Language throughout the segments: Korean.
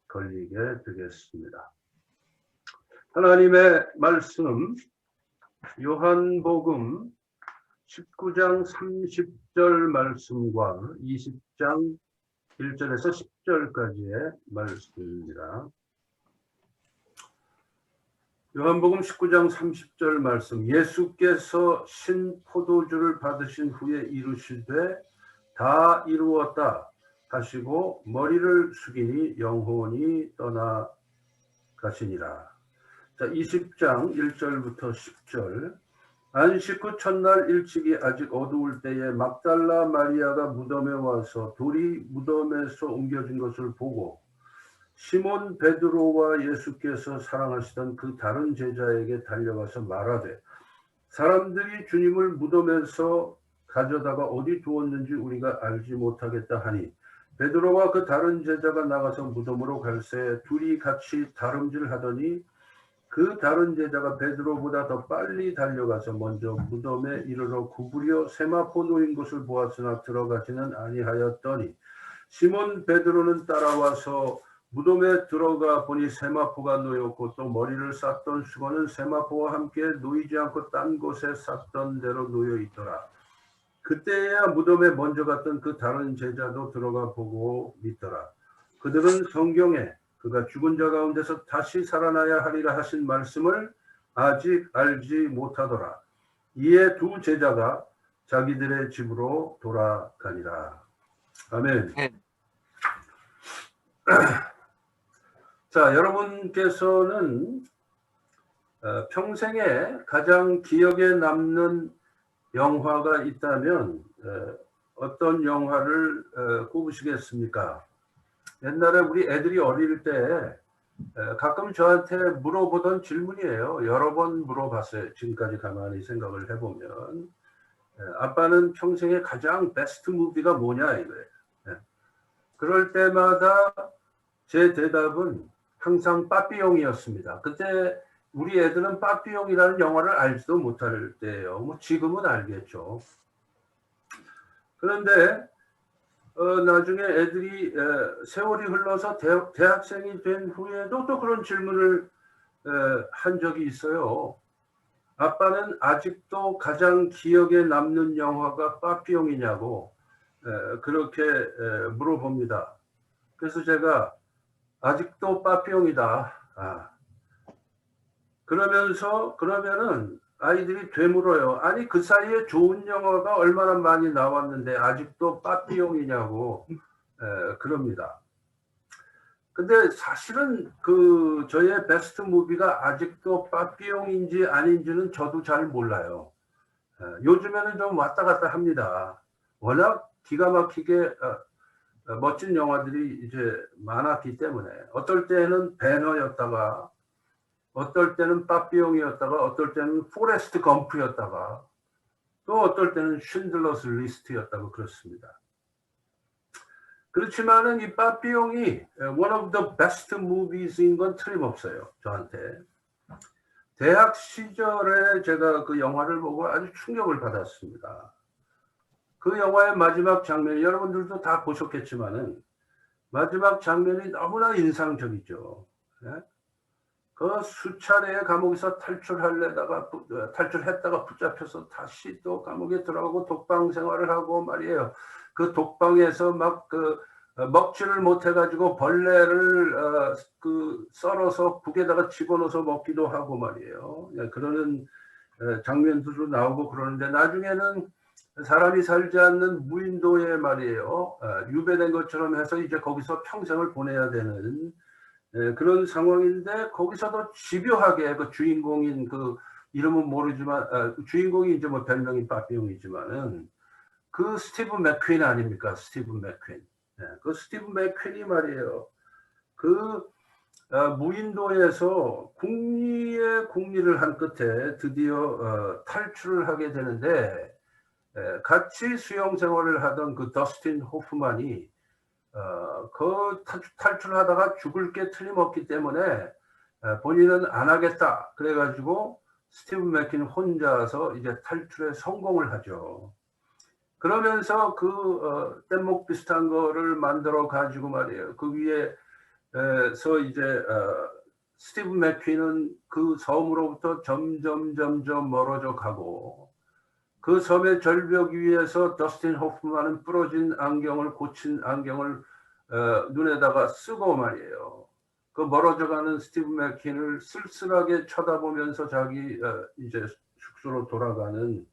걸리게 되겠습니다. 하나님의 말씀 요한복음 19장 30절 말씀과 20장 1절에서 10절까지의 말씀입니다. 요한복음 19장 30절 말씀. 예수께서 신 포도주를 받으신 후에 이르시되 다 이루었다 하시고 머리를 숙이니 영혼이 떠나가시니라. 자, 20장 1절부터 10절. 안식 후 첫날 일찍이 아직 어두울 때에 막달라 마리아가 무덤에 와서 돌이 무덤에서 옮겨진 것을 보고 시몬 베드로와 예수께서 사랑하시던 그 다른 제자에게 달려가서 말하되 사람들이 주님을 무덤에서 가져다가 어디 두었는지 우리가 알지 못하겠다 하니 베드로와 그 다른 제자가 나가서 무덤으로 갈새 둘이 같이 다름질하더니 그 다른 제자가 베드로보다 더 빨리 달려가서 먼저 무덤에 이르러 구부려 세마포 놓인 것을 보았으나 들어가지는 아니하였더니 시몬 베드로는 따라와서 무덤에 들어가 보니 세마포가 놓였고 또 머리를 쌌던 수건은 세마포와 함께 놓이지 않고 딴 곳에 쌌던 대로 놓여 있더라. 그때야 무덤에 먼저 갔던 그 다른 제자도 들어가 보고 믿더라. 그들은 성경에 그가 죽은 자 가운데서 다시 살아나야 하리라 하신 말씀을 아직 알지 못하더라. 이에 두 제자가 자기들의 집으로 돌아가니라. 아멘. 자, 여러분께서는 평생에 가장 기억에 남는 영화가 있다면 어떤 영화를 꼽으시겠습니까? 옛날에 우리 애들이 어릴 때 가끔 저한테 물어보던 질문이에요. 여러 번 물어봤어요. 지금까지 가만히 생각을 해보면. 아빠는 평생에 가장 베스트 무비가 뭐냐 이거예요. 그럴 때마다 제 대답은 항상 빠삐용이었습니다. 그때 우리 애들은 빠삐용이라는 영화를 알지도 못할 때예요. 뭐 지금은 알겠죠. 그런데 나중에 애들이 세월이 흘러서 대학생이 된 후에도 또 그런 질문을 한 적이 있어요. 아빠는 아직도 가장 기억에 남는 영화가 빠삐용이냐고 그렇게 물어봅니다. 그래서 제가 아직도 빠삐용이다. 그러면은 아이들이 되물어요. 아니 그 사이에 좋은 영화가 얼마나 많이 나왔는데 아직도 빠삐용이냐고 그럽니다. 근데 사실은 그 저의 베스트 무비가 아직도 빠삐용인지 아닌지는 저도 잘 몰라요. 요즘에는 좀 왔다 갔다 합니다. 워낙 기가 막히게 멋진 영화들이 이제 많았기 때문에 어떨 때는 배너였다가 어떨 때는 빠삐용이었다가 어떨 때는 포레스트 검프였다가 또 어떨 때는 쉰들러스 리스트였다고 그렇습니다. 그렇지만은 이 빠삐용이 one of the best movies인 건 틀림없어요. 저한테. 대학 시절에 제가 그 영화를 보고 아주 충격을 받았습니다. 그 영화의 마지막 장면이 여러분들도 다 보셨겠지만은 마지막 장면이 너무나 인상적이죠. 그 수차례의 감옥에서 탈출했다가 붙잡혀서 다시 또 감옥에 들어가고 독방 생활을 하고 말이에요. 그 독방에서 막 그 먹지를 못해가지고 벌레를 썰어서 북에다가 집어넣어서 먹기도 하고 말이에요. 그러는 장면들도 나오고 그러는데 나중에는 사람이 살지 않는 무인도에 말이에요. 유배된 것처럼 해서 이제 거기서 평생을 보내야 되는 그런 상황인데 거기서도 집요하게 그 주인공인 그 이름은 모르지만 주인공이 이제 뭐 별명이 빠삐용이지만은 그 스티브 맥퀸 아닙니까? 스티브 맥퀸. 그 스티브 맥퀸이 말이에요. 그 무인도에서 궁리를 한 끝에 드디어 탈출을 하게 되는데 같이 수영 생활을 하던 그 더스틴 호프만이 그 탈출하다가 죽을 게 틀림없기 때문에 본인은 안 하겠다. 그래가지고 스티브 맥퀸 혼자서 이제 탈출에 성공을 하죠. 그러면서 그 뗏목 비슷한 거를 만들어 가지고 말이에요. 그 위에서 이제 스티브 맥퀸은 그 섬으로부터 점점 멀어져 가고, 그 섬의 절벽 위에서 더스틴 호프만은 부러진 안경을, 고친 안경을 눈에다가 쓰고 말이에요. 그 멀어져가는 스티브 맥퀸을 쓸쓸하게 쳐다보면서 자기 이제 숙소로 돌아가는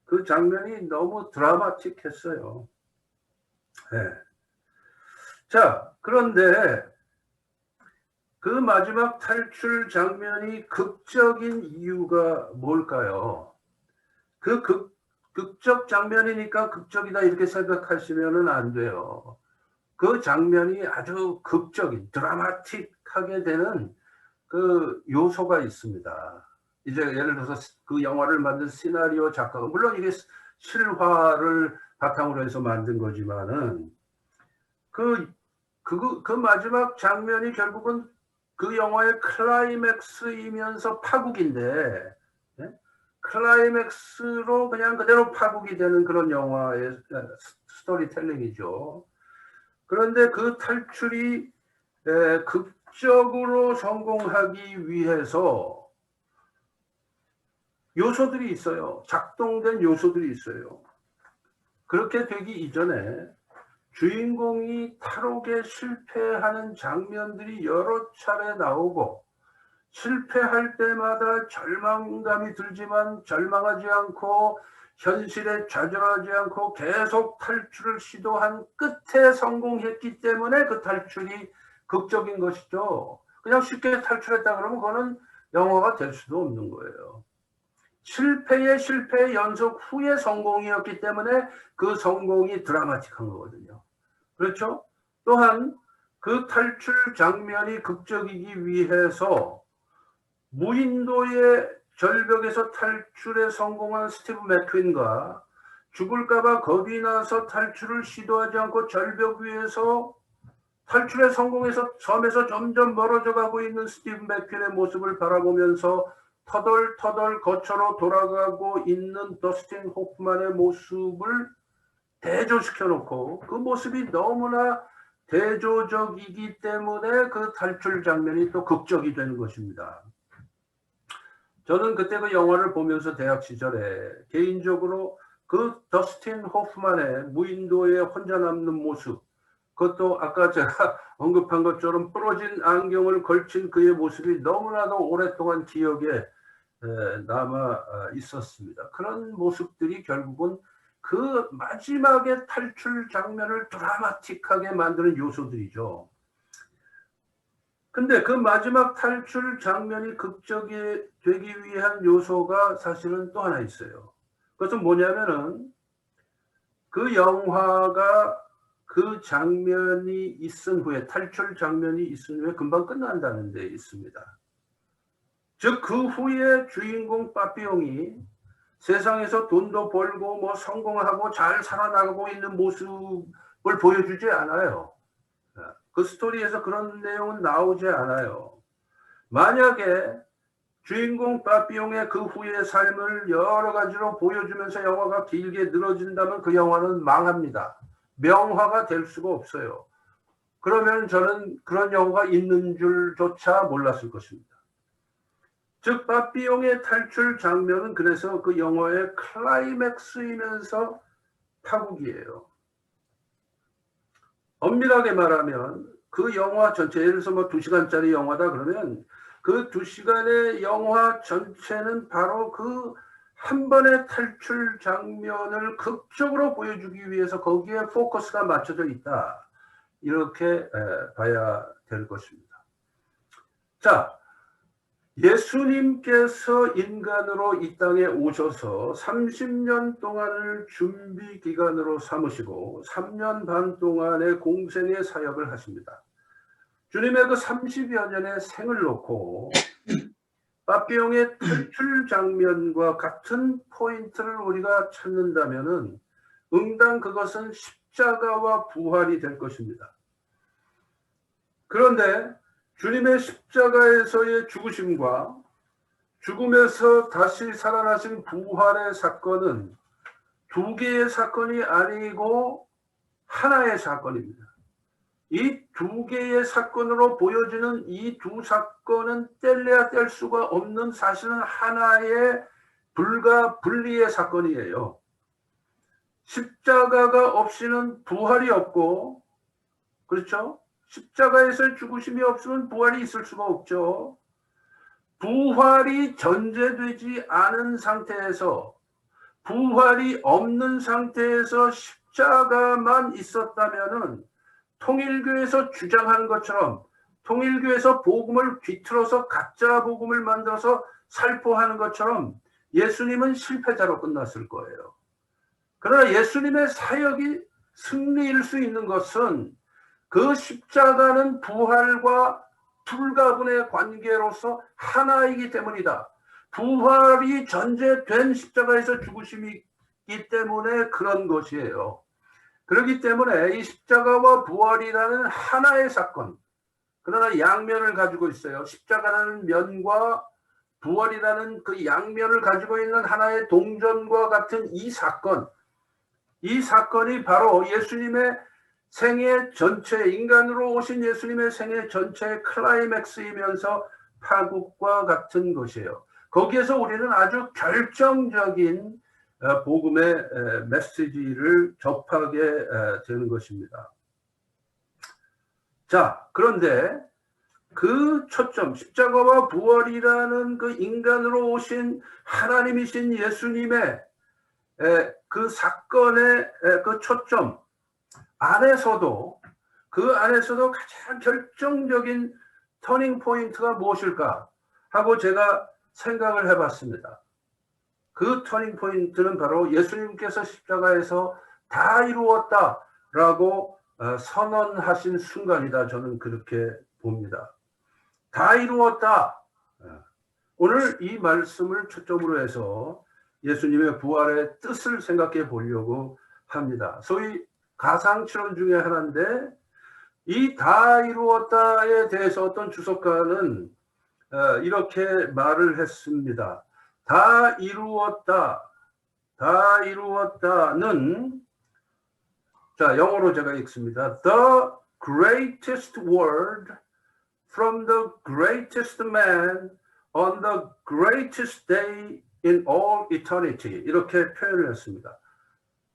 그 장면이 너무 드라마틱했어요. 네. 자, 그런데 그 마지막 탈출 장면이 극적인 이유가 뭘까요? 그 극적 장면이니까 극적이다 이렇게 생각하시면 안 돼요. 그 장면이 아주 극적인, 드라마틱하게 되는 그 요소가 있습니다. 이제 예를 들어서 그 영화를 만든 시나리오 작가가, 물론 이게 실화를 바탕으로 해서 만든 거지만은, 그 마지막 장면이 결국은 그 영화의 클라이맥스이면서 파국인데, 예? 클라이맥스로 그냥 그대로 파국이 되는 그런 영화의 스토리텔링이죠. 그런데 그 탈출이 극적으로 성공하기 위해서 요소들이 있어요. 작동된 요소들이 있어요. 그렇게 되기 이전에 주인공이 탈옥에 실패하는 장면들이 여러 차례 나오고, 실패할 때마다 절망감이 들지만 절망하지 않고 현실에 좌절하지 않고 계속 탈출을 시도한 끝에 성공했기 때문에 그 탈출이 극적인 것이죠. 그냥 쉽게 탈출했다 그러면 그거는 영화가 될 수도 없는 거예요. 실패의 연속 후에 성공이었기 때문에 그 성공이 드라마틱한 거거든요. 그렇죠? 또한 그 탈출 장면이 극적이기 위해서 무인도의 절벽에서 탈출에 성공한 스티브 맥퀸과 죽을까봐 겁이 나서 탈출을 시도하지 않고 절벽 위에서 탈출에 성공해서 섬에서 점점 멀어져 가고 있는 스티브 맥퀸의 모습을 바라보면서 터덜터덜 거처로 돌아가고 있는 더스틴 호프만의 모습을 대조시켜 놓고, 그 모습이 너무나 대조적이기 때문에 그 탈출 장면이 또 극적이 되는 것입니다. 저는 그때 그 영화를 보면서 대학 시절에 개인적으로 그 더스틴 호프만의 무인도에 혼자 남는 모습, 그것도 아까 제가 언급한 것처럼 부러진 안경을 걸친 그의 모습이 너무나도 오랫동안 기억에 남아 있었습니다. 그런 모습들이 결국은 그 마지막에 탈출 장면을 드라마틱하게 만드는 요소들이죠. 근데 그 마지막 탈출 장면이 극적이 되기 위한 요소가 사실은 또 하나 있어요. 그것은 뭐냐면은 그 영화가 그 장면이 있은 후에, 탈출 장면이 있은 후에 금방 끝난다는 데 있습니다. 즉 그 후에 주인공 빠삐용이 세상에서 돈도 벌고 뭐 성공하고 잘 살아나가고 있는 모습을 보여주지 않아요. 그 스토리에서 그런 내용은 나오지 않아요. 만약에 주인공 빠삐용의 그 후의 삶을 여러 가지로 보여주면서 영화가 길게 늘어진다면 그 영화는 망합니다. 명화가 될 수가 없어요. 그러면 저는 그런 영화가 있는 줄조차 몰랐을 것입니다. 즉 빠삐용의 탈출 장면은 그래서 그 영화의 클라이맥스이면서 파국이에요. 엄밀하게 말하면 그 영화 전체, 예를 들어서 뭐 2시간짜리 영화다 그러면 그 2시간의 영화 전체는 바로 그 한 번의 탈출 장면을 극적으로 보여주기 위해서 거기에 포커스가 맞춰져 있다, 이렇게 봐야 될 것입니다. 자, 예수님께서 인간으로 이 땅에 오셔서 30년 동안을 준비 기간으로 삼으시고 3년 반 동안의 공생의 사역을 하십니다. 주님의 그 30여 년의 생을 놓고 빠삐용의 탈출 장면과 같은 포인트를 우리가 찾는다면은 응당 그것은 십자가와 부활이 될 것입니다. 그런데 주님의 십자가에서의 죽으심과 죽음에서 다시 살아나신 부활의 사건은 두 개의 사건이 아니고 하나의 사건입니다. 이 두 개의 사건으로 보여지는 이 두 사건은 뗄래야 뗄 수가 없는 사실은 하나의 불가분리의 사건이에요. 십자가가 없이는 부활이 없고, 그렇죠? 십자가에서 죽으심이 없으면 부활이 있을 수가 없죠. 부활이 전제되지 않은 상태에서, 부활이 없는 상태에서 십자가만 있었다면은 통일교에서 주장하는 것처럼, 통일교에서 복음을 뒤틀어서 가짜 복음을 만들어서 살포하는 것처럼 예수님은 실패자로 끝났을 거예요. 그러나 예수님의 사역이 승리일 수 있는 것은 그 십자가는 부활과 불가분의 관계로서 하나이기 때문이다. 부활이 전제된 십자가에서 죽으심이기 때문에 그런 것이에요. 그렇기 때문에 이 십자가와 부활이라는 하나의 사건, 그러나 양면을 가지고 있어요. 십자가라는 면과 부활이라는 그 양면을 가지고 있는 하나의 동전과 같은 이 사건이 바로 예수님의 생애 전체, 인간으로 오신 예수님의 생애 전체의 클라이맥스이면서 파국과 같은 것이에요. 거기에서 우리는 아주 결정적인 복음의 메시지를 접하게 되는 것입니다. 자, 그런데 그 초점, 십자가와 부활이라는 그 인간으로 오신 하나님이신 예수님의 그 사건의 그 초점 안에서도, 그 안에서도 가장 결정적인 터닝 포인트가 무엇일까 하고 제가 생각을 해봤습니다. 그 터닝 포인트는 바로 예수님께서 십자가에서 다 이루었다라고 선언하신 순간이다. 저는 그렇게 봅니다. 다 이루었다. 오늘 이 말씀을 초점으로 해서 예수님의 부활의 뜻을 생각해 보려고 합니다. 소위 가상치론 중에 하나인데 이 다 이루었다에 대해서 어떤 주석가는 이렇게 말을 했습니다. 다 이루었다는, 자, 영어로 제가 읽습니다. The greatest word from the greatest man on the greatest day in all eternity. 이렇게 표현을 했습니다.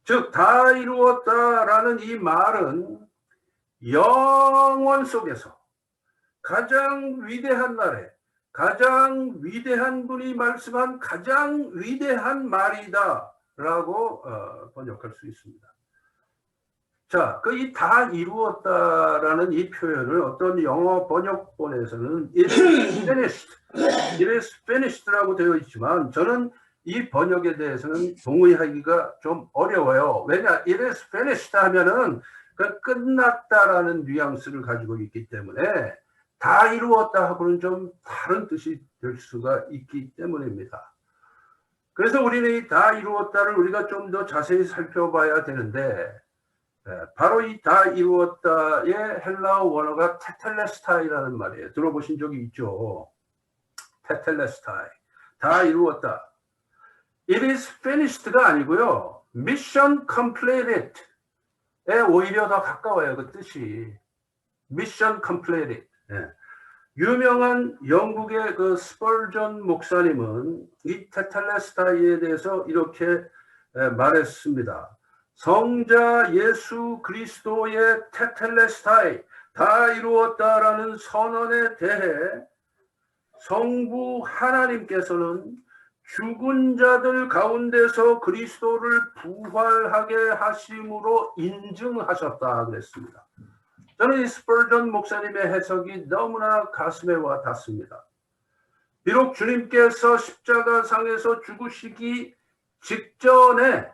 즉, 다 이루었다라는 이 말은 영원 속에서 가장 위대한 날에 가장 위대한 분이 말씀한 가장 위대한 말이다 라고 번역할 수 있습니다. 자, 그 이 다 이루었다라는 이 표현을 어떤 영어 번역본에서는 it is finished라고 되어 있지만 저는 이 번역에 대해서는 동의하기가 좀 어려워요. 왜냐, it is finished 하면은 그 끝났다라는 뉘앙스를 가지고 있기 때문에 다 이루었다 하고는 좀 다른 뜻이 될 수가 있기 때문입니다. 그래서 우리는 이 다 이루었다를 우리가 좀 더 자세히 살펴봐야 되는데, 바로 이 다 이루었다의 헬라어 원어가 테텔레스타이라는 말이에요. 들어보신 적이 있죠? 테텔레스타이. 다 이루었다. It is finished가 아니고요. Mission completed. 에 오히려 더 가까워요. 그 뜻이. Mission completed. 예. 유명한 영국의 그 스펄전 목사님은 이 테텔레스타이에 대해서 이렇게 말했습니다. 성자 예수 그리스도의 테텔레스타이, 다 이루었다라는 선언에 대해 성부 하나님께서는 죽은 자들 가운데서 그리스도를 부활하게 하심으로 인증하셨다 그랬습니다. 저는 이 스펄전 목사님의 해석이 너무나 가슴에 와 닿습니다. 비록 주님께서 십자가상에서 죽으시기 직전에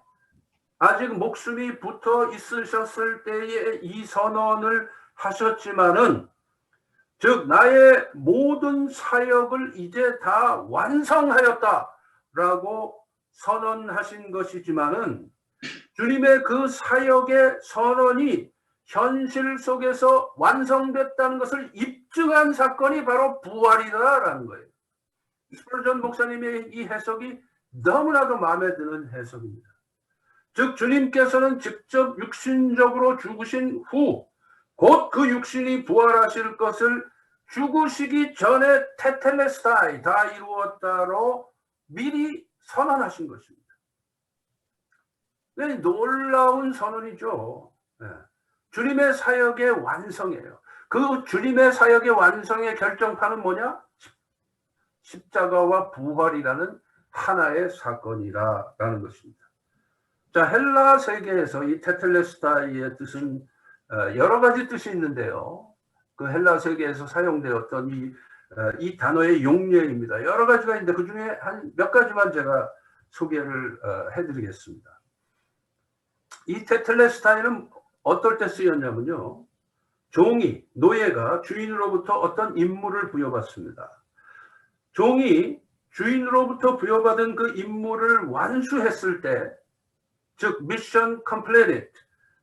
아직 목숨이 붙어 있으셨을 때에 이 선언을 하셨지만은, 즉 나의 모든 사역을 이제 다 완성하였다라고 선언하신 것이지만은 주님의 그 사역의 선언이 현실 속에서 완성됐다는 것을 입증한 사건이 바로 부활이다라는 거예요. 스펄전 목사님의 이 해석이 너무나도 마음에 드는 해석입니다. 즉 주님께서는 직접 육신적으로 죽으신 후 곧 그 육신이 부활하실 것을 죽으시기 전에 테텔레스타이, 다 이루었다로 미리 선언하신 것입니다. 놀라운 선언이죠. 주님의 사역의 완성이에요. 그 주님의 사역의 완성의 결정판은 뭐냐? 십자가와 부활이라는 하나의 사건이라는 것입니다. 자, 헬라 세계에서 이 테텔레스타이의 뜻은 여러 가지 뜻이 있는데요. 그 헬라 세계에서 사용되었던 이 단어의 용례입니다. 여러 가지가 있는데 그 중에 한 몇 가지만 제가 소개를 해드리겠습니다. 이 테텔레스타이는 어떨 때 쓰였냐면요. 종이, 노예가 주인으로부터 어떤 임무를 부여받습니다. 종이 주인으로부터 부여받은 그 임무를 완수했을 때, 즉 미션 컴플리트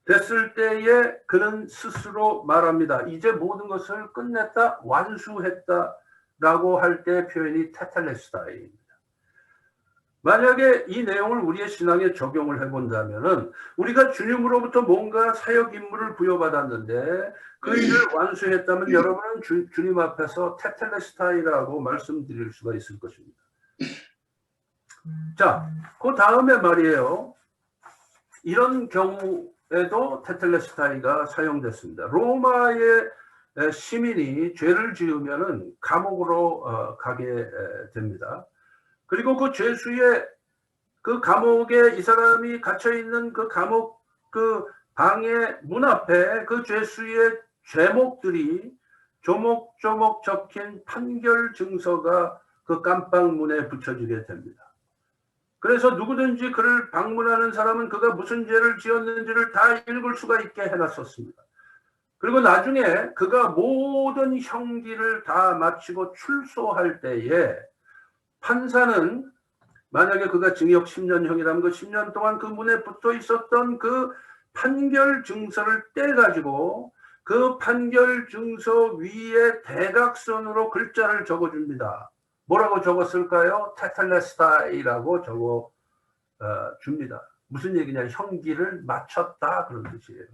됐을 때에 그는 스스로 말합니다. 이제 모든 것을 끝냈다, 완수했다라고 할 때 표현이 테텔레스타이입니다. 만약에 이 내용을 우리의 신앙에 적용을 해본다면은 우리가 주님으로부터 뭔가 사역 임무를 부여받았는데 그 일을 완수했다면 여러분은 주님 앞에서 테텔레스타이라고 말씀드릴 수가 있을 것입니다. 자, 그 다음에 말이에요. 이런 경우에도 테텔레스타이가 사용됐습니다. 로마의 시민이 죄를 지으면은 감옥으로 가게 됩니다. 그리고 그 죄수의 그 감옥에 이 사람이 갇혀 있는 그 감옥 그 방의 문 앞에 그 죄수의 죄목들이 조목조목 적힌 판결 증서가 그 깜빵문에 붙여지게 됩니다. 그래서 누구든지 그를 방문하는 사람은 그가 무슨 죄를 지었는지를 다 읽을 수가 있게 해놨었습니다. 그리고 나중에 그가 모든 형기를 다 마치고 출소할 때에 판사는 만약에 그가 징역 10년형이라면 그 10년 동안 그 문에 붙어 있었던 그 판결 증서를 떼가지고 그 판결 증서 위에 대각선으로 글자를 적어줍니다. 뭐라고 적었을까요? 테텔레스타이라고 적어 줍니다. 무슨 얘기냐? 형기를 마쳤다 그런 뜻이에요.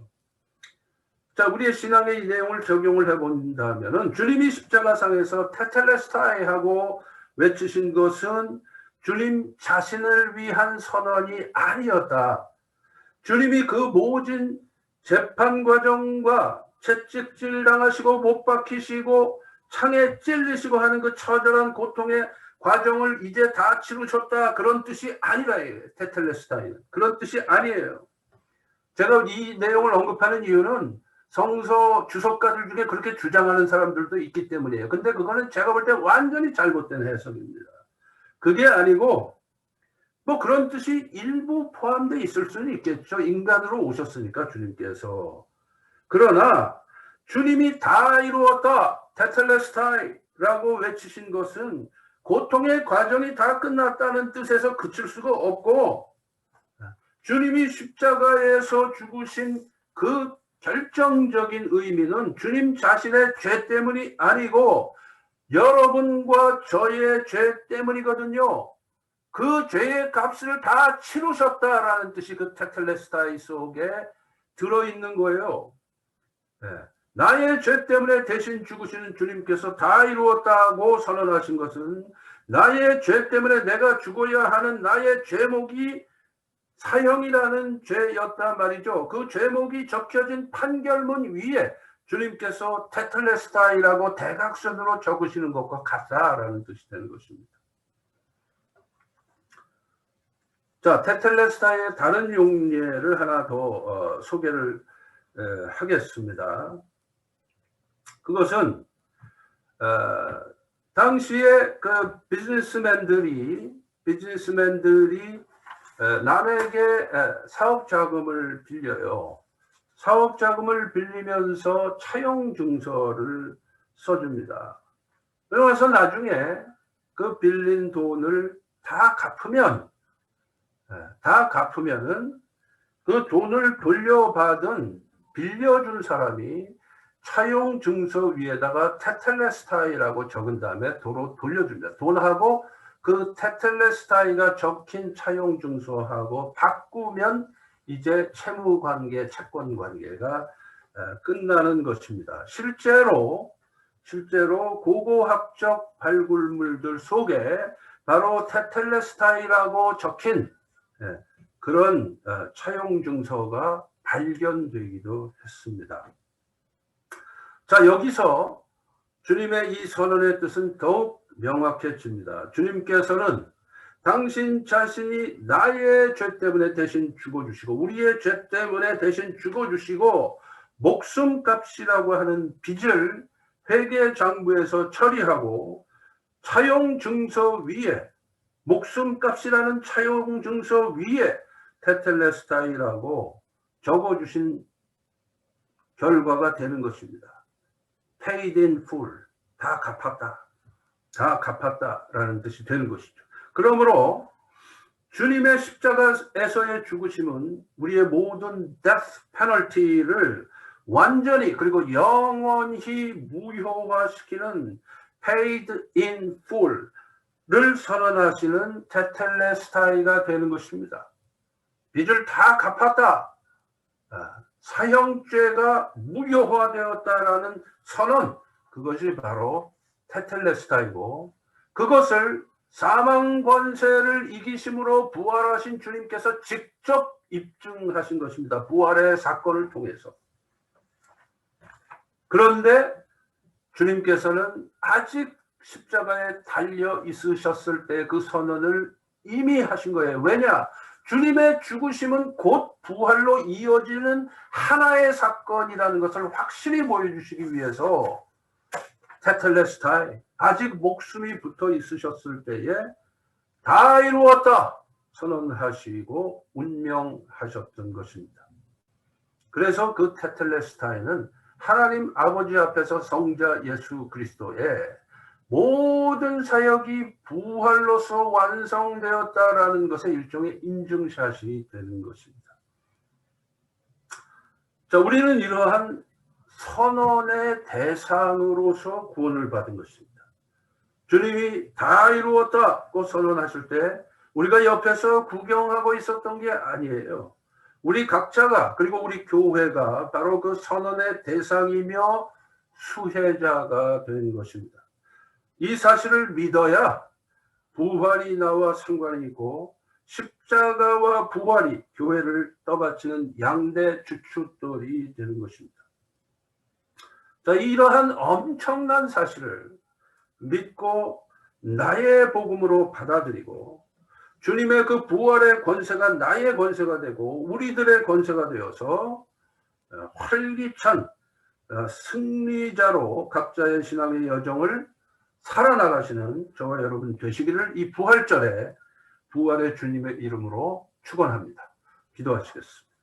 자, 우리의 신앙의 이 내용을 적용을 해본다면은 주님이 십자가상에서 테텔레스타이하고 외치신 것은 주님 자신을 위한 선언이 아니었다. 주님이 그 모진 재판 과정과 채찍질 당하시고 못 박히시고 창에 찔리시고 하는 그 처절한 고통의 과정을 이제 다 치르셨다. 그런 뜻이 아니라 테텔레스타이는. 그런 뜻이 아니에요. 제가 이 내용을 언급하는 이유는 성서 주석가들 중에 그렇게 주장하는 사람들도 있기 때문이에요. 근데 그거는 제가 볼 때 완전히 잘못된 해석입니다. 그게 아니고 뭐 그런 뜻이 일부 포함되어 있을 수는 있겠죠. 인간으로 오셨으니까 주님께서. 그러나 주님이 다 이루었다. 테텔레스타이라고 외치신 것은 고통의 과정이 다 끝났다는 뜻에서 그칠 수가 없고 주님이 십자가에서 죽으신 그 결정적인 의미는 주님 자신의 죄 때문이 아니고 여러분과 저의 죄 때문이거든요. 그 죄의 값을 다 치르셨다라는 뜻이 그 테텔레스타이 속에 들어있는 거예요. 네. 나의 죄 때문에 대신 죽으시는 주님께서 다 이루었다고 선언하신 것은 나의 죄 때문에 내가 죽어야 하는 나의 죄목이 사형이라는 죄였단 말이죠. 그 죄목이 적혀진 판결문 위에 주님께서 테텔레스타이라고 대각선으로 적으시는 것과 같다라는 뜻이 되는 것입니다. 자, 테텔레스타이의 다른 용례를 하나 더 소개를 하겠습니다. 그것은 당시에 그 비즈니스맨들이 남에게 사업 자금을 빌려요. 사업 자금을 빌리면서 차용 증서를 써줍니다. 그래서 나중에 그 빌린 돈을 다 갚으면은 그 돈을 돌려받은 빌려준 사람이 차용 증서 위에다가 테텔레스타이라고 적은 다음에 도로 돌려줍니다. 돈하고 그 테텔레스타이가 적힌 차용 증서하고 바꾸면 이제 채무관계, 채권관계가 끝나는 것입니다. 실제로 고고학적 발굴물들 속에 바로 테텔레스타이라고 적힌 그런 차용증서가 발견되기도 했습니다. 자, 여기서 주님의 이 선언의 뜻은 더욱 명확해집니다. 주님께서는 당신 자신이 나의 죄 때문에 대신 죽어주시고 우리의 죄 때문에 대신 죽어주시고 목숨값이라고 하는 빚을 회계장부에서 처리하고 차용증서 위에 목숨값이라는 차용증서 위에 테텔레스타이라고 적어주신 결과가 되는 것입니다. Paid in full, 다 갚았다라는 뜻이 되는 것이죠. 그러므로 주님의 십자가에서의 죽으심은 우리의 모든 death penalty를 완전히 그리고 영원히 무효화시키는 paid in full를 선언하시는 테텔레스타이가 되는 것입니다. 빚을 다 갚았다. 사형죄가 무효화되었다라는 선언, 그것이 바로 테텔레스타이고 그것을 사망 권세를 이기심으로 부활하신 주님께서 직접 입증하신 것입니다. 부활의 사건을 통해서. 그런데 주님께서는 아직 십자가에 달려 있으셨을 때 그 선언을 이미 하신 거예요. 왜냐? 주님의 죽으심은 곧 부활로 이어지는 하나의 사건이라는 것을 확실히 보여주시기 위해서 테텔레스타이, 아직 목숨이 붙어 있으셨을 때에 다 이루었다 선언하시고 운명하셨던 것입니다. 그래서 그 테텔레스타이는 하나님 아버지 앞에서 성자 예수 그리스도의 모든 사역이 부활로서 완성되었다라는 것의 일종의 인증샷이 되는 것입니다. 자, 우리는 이러한 선언의 대상으로서 구원을 받은 것입니다. 주님이 다 이루었다고 선언하실 때 우리가 옆에서 구경하고 있었던 게 아니에요. 우리 각자가 그리고 우리 교회가 바로 그 선언의 대상이며 수혜자가 된 것입니다. 이 사실을 믿어야 부활이 나와 상관이 있고 십자가와 부활이 교회를 떠받치는 양대 주춧돌이 되는 것입니다. 자, 이러한 엄청난 사실을 믿고 나의 복음으로 받아들이고 주님의 그 부활의 권세가 나의 권세가 되고 우리들의 권세가 되어서 활기찬 승리자로 각자의 신앙의 여정을 살아나가시는 저와 여러분 되시기를 이 부활절에 부활의 주님의 이름으로 축원합니다. 기도하시겠습니다.